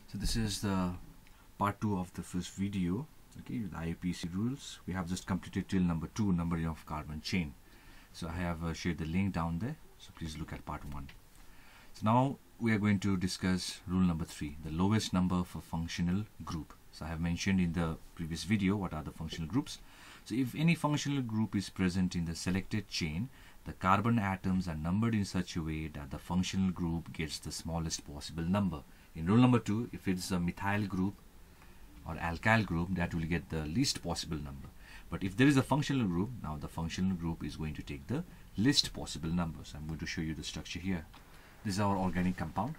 So this is the part 2 of the first video. Okay, the IUPAC rules. We have just completed till number 2, numbering of carbon chain. So I have shared the link down there. So please look at part 1. So now we are going to discuss rule number 3, the lowest number for functional group. So I have mentioned in the previous video what are the functional groups. So if any functional group is present in the selected chain, the carbon atoms are numbered in such a way that the functional group gets the smallest possible number. In rule number 2, if it's a methyl group or alkyl group, that will get the least possible number. But if there is a functional group, now the functional group is going to take the least possible number. So I'm going to show you the structure here. This is our organic compound.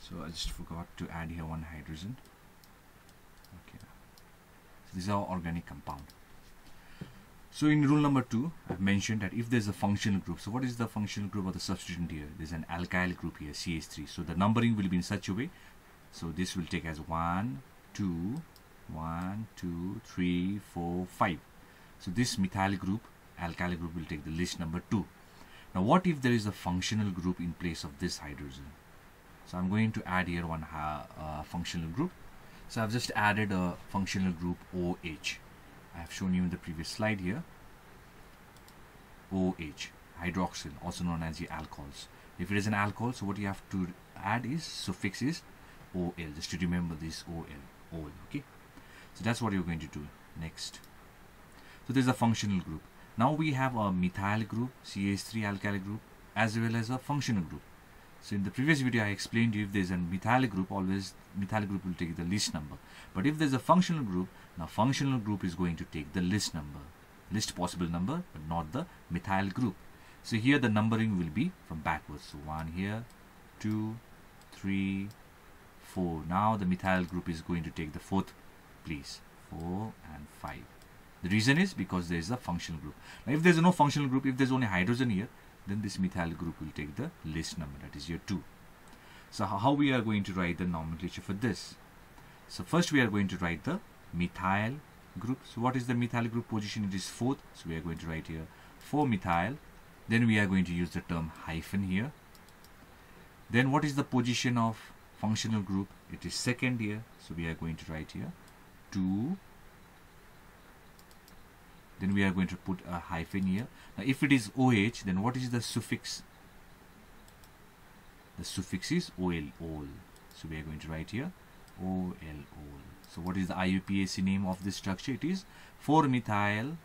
So I just forgot to add here one hydrogen. Okay. So this is our organic compound. So in rule number 2, I've mentioned that if there's a functional group, so what is the functional group of the substituent here? There's an alkyl group here, CH3. So the numbering will be in such a way. So this will take as 1, 2, 3, 4, 5. So this methyl group, alkyl group, will take the least number 2. Now what if there is a functional group in place of this hydrogen? So I'm going to add here one functional group. So I've just added a functional group OH. I have shown you in the previous slide here. OH, hydroxyl, also known as the alcohols. If it is an alcohol, so what you have to add is suffix is OL, just to remember this OL, okay? So that's what you're going to do next. So there's a functional group. Now we have a methyl group, CH3 alkyl group, as well as a functional group. So in the previous video I explained you if there's a methyl group, always methyl group will take the least number. But if there's a functional group, now functional group is going to take the least number, least possible number, but not the methyl group. So here the numbering will be from backwards. So 1 here, 2, 3, 4. Now the methyl group is going to take the fourth place, 4 and 5. The reason is because there is a functional group. Now if there is no functional group, if there is only hydrogen here, then this methyl group will take the least number, that is here 2. So how we are going to write the nomenclature for this? So first we are going to write the methyl group. So what is the methyl group position? It is 4th. So we are going to write here 4-methyl. Then we are going to use the term hyphen here. Then what is the position of functional group? It is 2nd here. So we are going to write here 2. Then we are going to put a hyphen here. Now if it is OH, then what is the suffix? The suffix is OL, ol. So we are going to write here OL, ol. So what is the IUPAC name of this structure? It is 4-methyl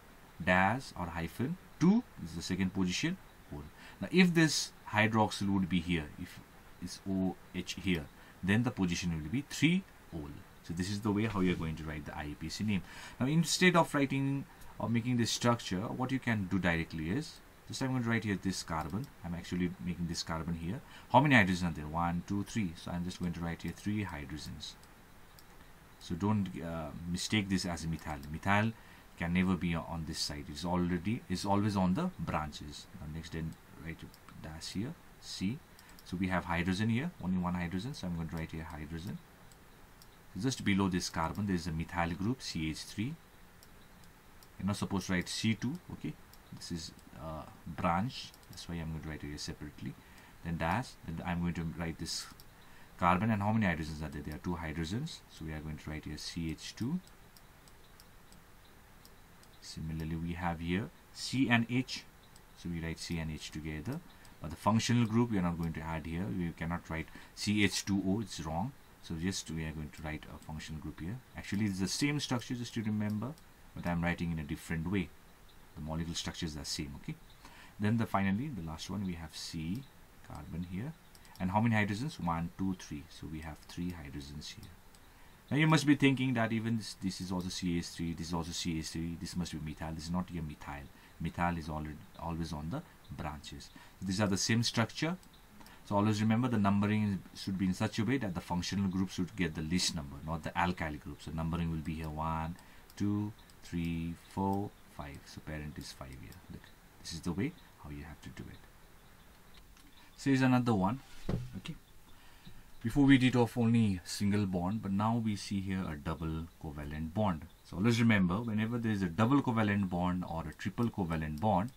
dash or hyphen 2. This is the second position, ol. Now if this hydroxyl would be here, if it's OH here, then the position will be 3-ol. So this is the way how you are going to write the IUPAC name. Now instead of writing or making this structure, what you can do directly is, just I'm going to write here this carbon. I'm actually making this carbon here. How many hydrogens are there? 1, 2, 3. So I'm just going to write here 3 hydrogens. So don't mistake this as a methyl. Methyl can never be on this side. It's always on the branches. Now next, then write a dash here, C. So we have hydrogen here, only one hydrogen. So I'm going to write here hydrogen. Just below this carbon, there is a methyl group, CH3. You're not supposed to write C2, okay? This is branch, that's why I'm going to write it here separately. Then dash, then I'm going to write this carbon, and how many hydrogens are there? There are 2 hydrogens, so we are going to write here CH2. Similarly, we have here C and H, so we write C and H together. But the functional group we are not going to add here. We cannot write CH2O, it's wrong. So just we are going to write a functional group here. Actually, it's the same structure, just to remember, but I'm writing in a different way. The molecule structures are same, okay? Then finally, the last one, we have C, carbon here. And how many hydrogens? 1, 2, 3. So we have 3 hydrogens here. Now you must be thinking that even this is also CH3, this is also CH3, this must be methyl. This is not here methyl. Methyl is always on the branches. So these are the same structure. So always remember the numbering should be in such a way that the functional group should get the least number, not the alkyl group. So numbering will be here 1, 2, 3, 4, 5. So parent is 5 here. Look, this is the way how you have to do it. So here's another one. Okay. Before we did of only single bond, but now we see here a double covalent bond. So always remember, whenever there is a double covalent bond or a triple covalent bond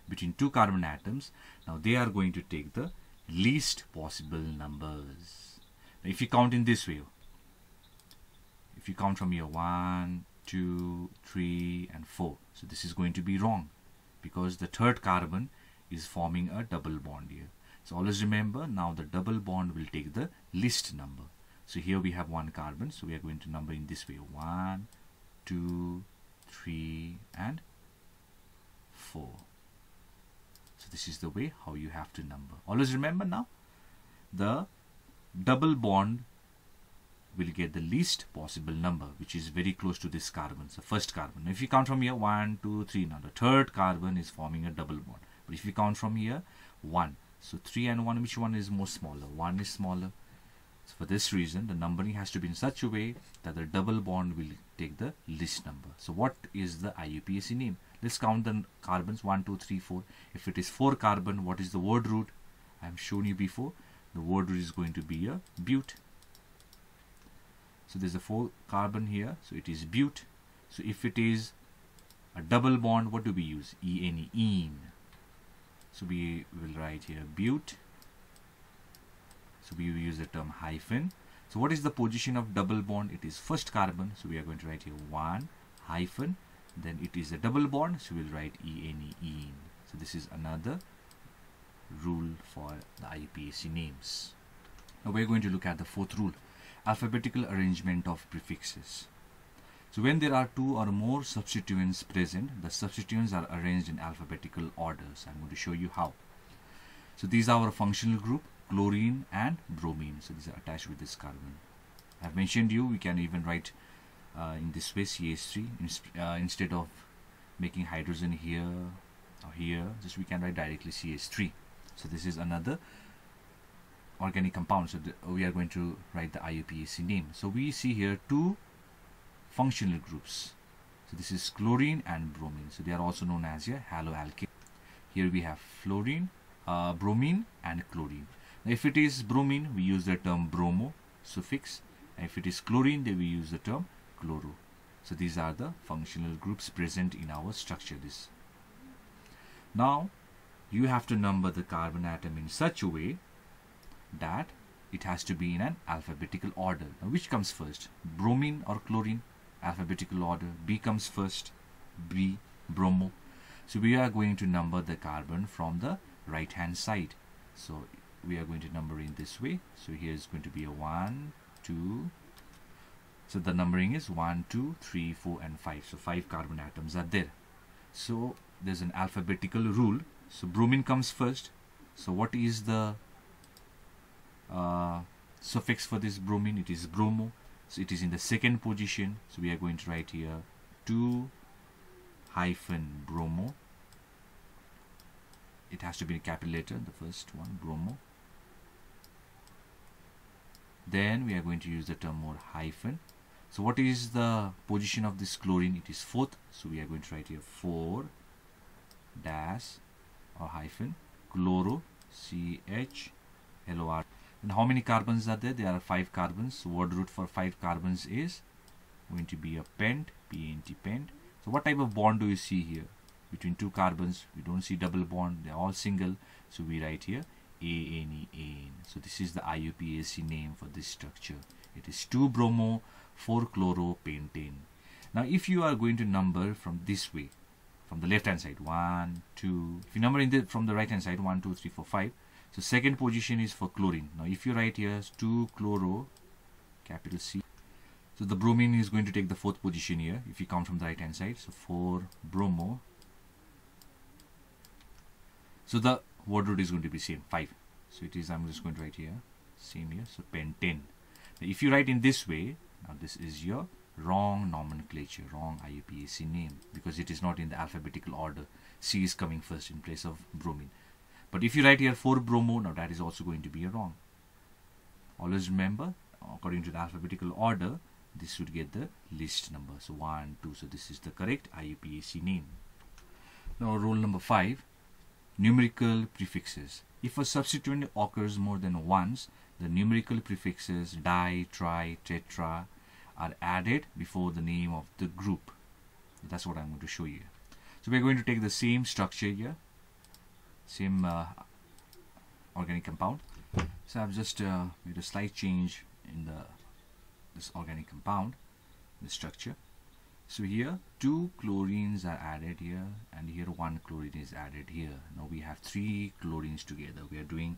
between 2 carbon atoms, now they are going to take the least possible numbers. If you count in this way, if you count from here 1, 2, 3 and 4, so this is going to be wrong because the third carbon is forming a double bond here. So always remember, now the double bond will take the least number. So here we have one carbon, so we are going to number in this way 1, 2, 3 and 4. So this is the way how you have to number. Always remember, now the double bond will get the least possible number, which is very close to this carbon, so first carbon. Now if you count from here 1, 2, 3, now the third carbon is forming a double bond. But if you count from here 1, so 3 and 1, which one is more smaller? 1 is smaller. So for this reason, the numbering has to be in such a way that the double bond will take the least number. So what is the IUPAC name? Let's count the carbons 1, 2, 3, 4. If it is 4 carbon, what is the word root? I have shown you before. The word root is going to be a bute. So there's a 4 carbon here, so it is bute. So if it is a double bond, what do we use? ENE, ene. So we will write here bute. So we will use the term hyphen. So what is the position of double bond? It is first carbon, so we are going to write here 1 hyphen. Then it is a double bond, so we'll write ENE, ene. So this is another rule for the IUPAC names. Now we're going to look at the fourth rule, alphabetical arrangement of prefixes. So when there are 2 or more substituents present, the substituents are arranged in alphabetical orders. I'm going to show you how. So these are our functional group, chlorine and bromine. So these are attached with this carbon. I've mentioned you, we can even write in this way CH3 instead of making hydrogen here or here, just we can write directly CH3. So this is another organic compound, so we are going to write the IUPAC name. So we see here 2 functional groups. So this is chlorine and bromine, so they are also known as a haloalkane. Here we have fluorine, bromine and chlorine. Now if it is bromine, we use the term bromo suffix, and if it is chlorine, then we use the term chloro. So these are the functional groups present in our structure. This now you have to number the carbon atom in such a way that it has to be in an alphabetical order. Now which comes first, bromine or chlorine? Alphabetical order. B comes first, B, bromo. So we are going to number the carbon from the right hand side. So we are going to number in this way. So here is going to be a 1, 2. So the numbering is 1, 2, 3, 4 and 5. So 5 carbon atoms are there. So there's an alphabetical rule. So bromine comes first. So what is the suffix for this bromine? It is bromo. So it is in the second position. So we are going to write here 2 hyphen bromo. It has to be a capital letter, the first one, bromo. Then we are going to use the term more hyphen. So what is the position of this chlorine? It is fourth. So we are going to write here 4 dash or hyphen chloro, CHLOR. And how many carbons are there? There are 5 carbons. So word root for 5 carbons is going to be a pent, PNT, pent. So what type of bond do you see here? Between 2 carbons, we don't see double bond, they are all single. So we write here ANE, AN. So this is the IUPAC name for this structure. It is 2 bromo, 4 chloro, pentane. Now if you are going to number from this way, from the left hand side, 1, 2, if you number in from the right hand side, 1, 2, 3, 4, 5. So second position is for chlorine. Now if you write here 2 chloro, capital C. So the bromine is going to take the 4th position here if you count from the right hand side. So 4 bromo. So the word root is going to be same, 5. So it is, I'm just going to write here, same here, so pentane. Now if you write in this way, now this is your wrong nomenclature, wrong IUPAC name, because it is not in the alphabetical order. C is coming first in place of bromine. But if you write here 4 bromo, now that is also going to be a wrong. Always remember, according to the alphabetical order, this should get the least number. So 1, 2, so this is the correct IUPAC name. Now rule number 5, numerical prefixes. If a substituent occurs more than once, the numerical prefixes di, tri, tetra are added before the name of the group. That's what I'm going to show you. So we're going to take the same structure here, same organic compound. So I've just made a slight change in this organic compound, the structure. So here 2 chlorines are added here, and here 1 chlorine is added here. Now we have 3 chlorines together. We are doing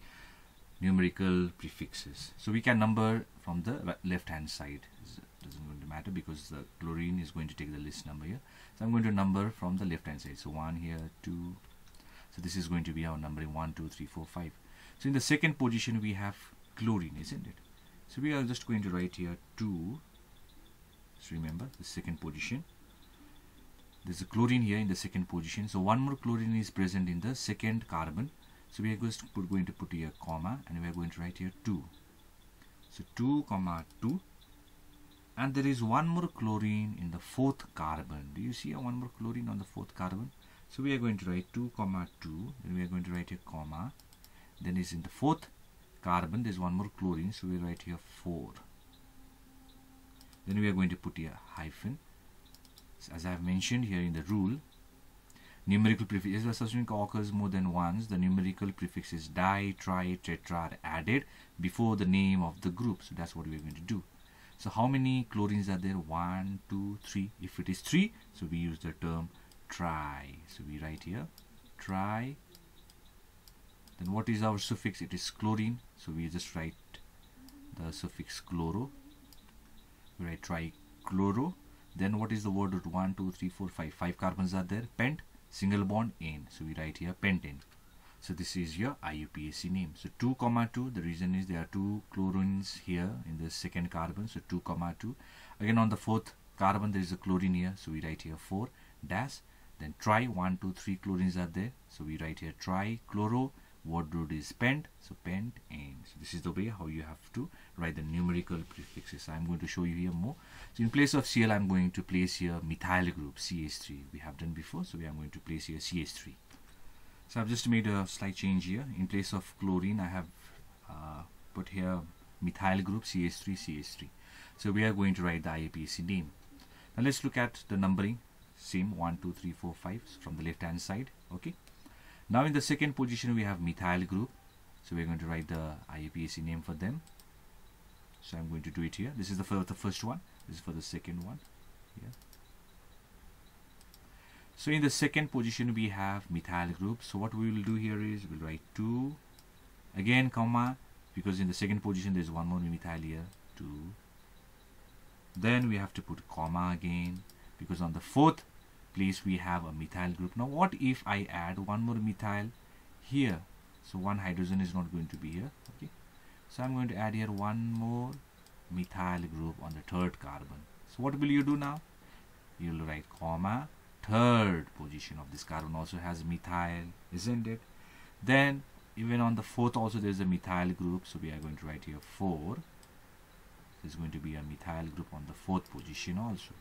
numerical prefixes. So we can number from the left hand side. It doesn't going to matter because the chlorine is going to take the list number here. So I'm going to number from the left hand side. So 1 here, 2. So this is going to be our numbering 1, 2, 3, 4, 5. So in the second position we have chlorine, isn't it? So we are just going to write here 2. So remember the second position. There's a chlorine here in the second position. So 1 more chlorine is present in the second carbon. So we are going to put here comma, and we are going to write here 2. So 2 comma 2. And there is 1 more chlorine in the fourth carbon. Do you see a 1 more chlorine on the fourth carbon? So we are going to write 2 comma 2. Then we are going to write here comma. Then is in the fourth carbon there's 1 more chlorine. So we write here 4. Then we are going to put here hyphen. So as I have mentioned here in the rule, numerical prefixes, if a substituent occurs more than once, the numerical prefixes di, tri, tetra are added before the name of the group. So that's what we are going to do. So how many chlorines are there? 1, 2, 3. If it is 3, so we use the term tri. So we write here tri. Then what is our suffix? It is chlorine. So we just write the suffix chloro. We write trichloro. Then what is the word root? 1, 2, 3, 4, 5. 5 carbons are there. Pent, single bond, ane. So we write here pentane. So this is your IUPAC name. So 2 comma 2. The reason is there are 2 chlorines here in the second carbon. So 2 comma 2. Again on the fourth carbon there is a chlorine here. So we write here 4 dash. Then tri, 1, 2, 3 chlorines are there. So we write here trichloro. Word root is pent, so pentane. So this is the way how you have to write the numerical prefixes. I'm going to show you here more. So in place of Cl, I'm going to place here methyl group CH3. We have done before, so we are going to place here CH3. So I've just made a slight change here. In place of chlorine, I have put here methyl group CH3. So we are going to write the IUPAC name. Now let's look at the numbering. Same 1, 2, 3, 4, 5 from the left hand side. Okay. Now in the second position we have methyl group. So we're going to write the IUPAC name for them. So I'm going to do it here. This is for the first one. This is for the second one. Here. So in the second position we have methyl group. So what we will do here is we'll write 2. Again comma. Because in the second position there is 1 more methyl here. 2. Then we have to put comma again. Because on the fourth place we have a methyl group. Now what if I add 1 more methyl here? So 1 hydrogen is not going to be here. Okay. So I'm going to add here 1 more methyl group on the third carbon. So what will you do now? You will write comma. Third position of this carbon also has methyl, isn't it? Then even on the fourth also there is a methyl group. So we are going to write here 4. There's going to be a methyl group on the fourth position also.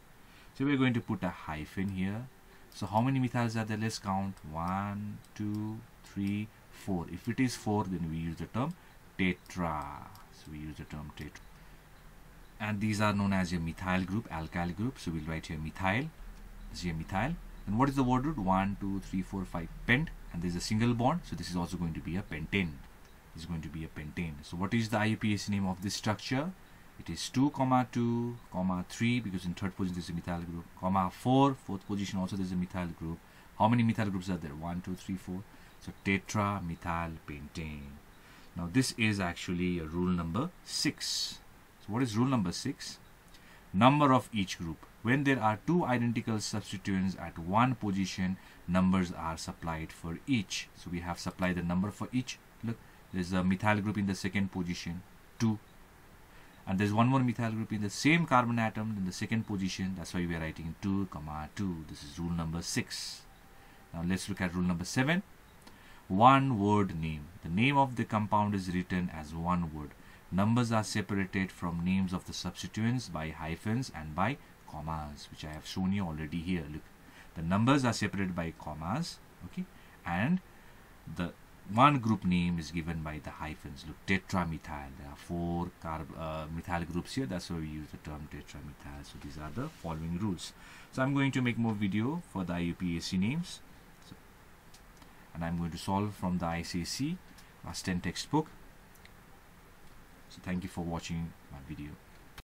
So we're going to put a hyphen here. So how many methyls are there? Let's count. 1, 2, 3, 4. If it is 4, then we use the term tetra. So we use the term tetra. And these are known as a methyl group, alkyl group. So we'll write here methyl. This is a methyl. And what is the word root? 1, 2, 3, 4, 5. Pent. And there is a single bond. So this is also going to be a pentane. This is going to be a pentane. So what is the IUPAC name of this structure? It is 2 comma 2 comma 3, because in third position there is a methyl group, comma 4, fourth position also there is a methyl group. How many methyl groups are there? 1, 2, 3, 4. So tetra methyl pentane. Now this is actually a rule number 6. So what is rule number 6? Number of each group. When there are 2 identical substituents at one position, numbers are supplied for each. So we have supplied the number for each. Look, there is a methyl group in the second position, 2. And there's 1 more methyl group in the same carbon atom in the second position. That's why we are writing 2 comma 2. This is rule number 6. Now let's look at rule number 7. One word name. The name of the compound is written as one word. Numbers are separated from names of the substituents by hyphens and by commas, which I have shown you already here. Look, the numbers are separated by commas, okay, and the one group name is given by the hyphens. Look, tetramethyl. There are 4 methyl groups here. That's why we use the term tetramethyl. So these are the following rules. So I'm going to make more video for the IUPAC names. So, and I'm going to solve from the ICSE class 10 textbook. So thank you for watching my video.